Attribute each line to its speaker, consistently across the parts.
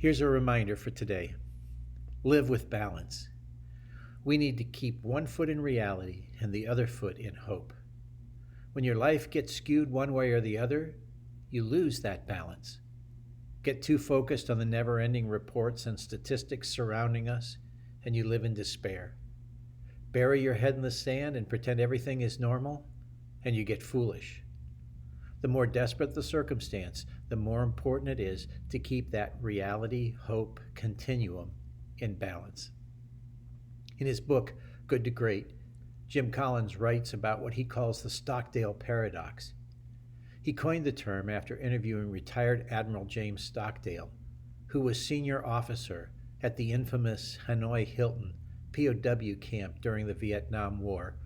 Speaker 1: Here's a reminder for today. Live with balance. We need to keep one foot in reality and the other foot in hope. When your life gets skewed one way or the other, you lose that balance. Get too focused on the never-ending reports and statistics surrounding us, and you live in despair. Bury your head in the sand and pretend everything is normal, and you get foolish. The more desperate the circumstance, the more important it is to keep that reality-hope continuum in balance. In his book, Good to Great, Jim Collins writes about what he calls the Stockdale Paradox. He coined the term after interviewing retired Admiral James Stockdale, who was senior officer at the infamous Hanoi Hilton POW camp during the Viet Nam War,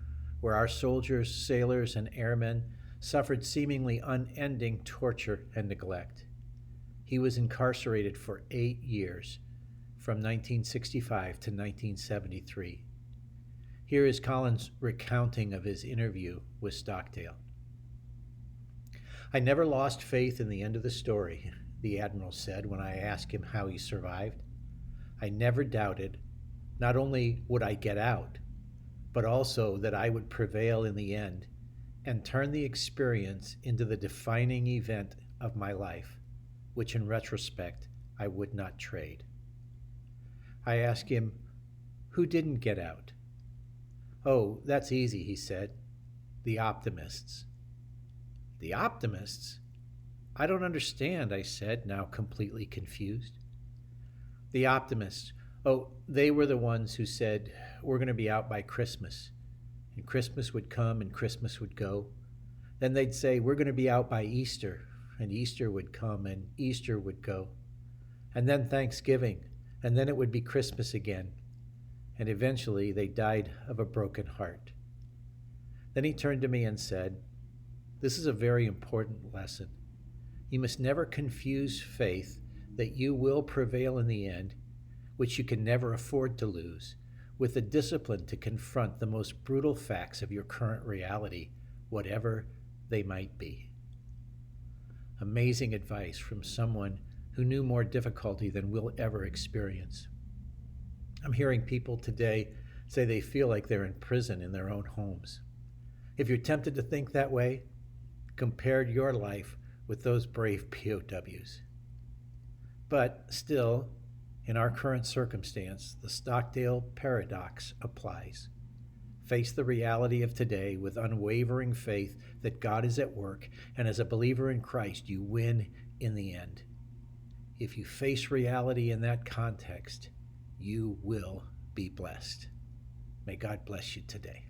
Speaker 1: where our soldiers, sailors, and airmen suffered seemingly unending torture and neglect. He was incarcerated for 8 years, from 1965 to 1973. Here is Collins' recounting of his interview with Stockdale. "I never lost faith in the end of the story," the Admiral said when I asked him how he survived. "I never doubted not only would I get out, but also that I would prevail in the end and turn the experience into the defining event of my life, which in retrospect I would not trade." I asked him, "Who didn't get out?" "Oh, that's easy," he said. "The optimists." "The optimists? I don't understand," I said, now completely confused. "The optimists. Oh, they were the ones who said, we're going to be out by Christmas. And Christmas would come and Christmas would go. Then they'd say, we're going to be out by Easter. And Easter would come and Easter would go. And then Thanksgiving. And then it would be Christmas again. And eventually they died of a broken heart." Then he turned to me and said, "This is a very important lesson. You must never confuse faith that you will prevail in the end, which you can never afford to lose, with the discipline to confront the most brutal facts of your current reality, whatever they might be." Amazing advice from someone who knew more difficulty than we'll ever experience. I'm hearing people today say they feel like they're in prison in their own homes. If you're tempted to think that way, compare your life with those brave POWs. But still, in our current circumstance, the Stockdale Paradox applies. Face the reality of today with unwavering faith that God is at work, and as a believer in Christ, you win in the end. If you face reality in that context, you will be blessed. May God bless you today.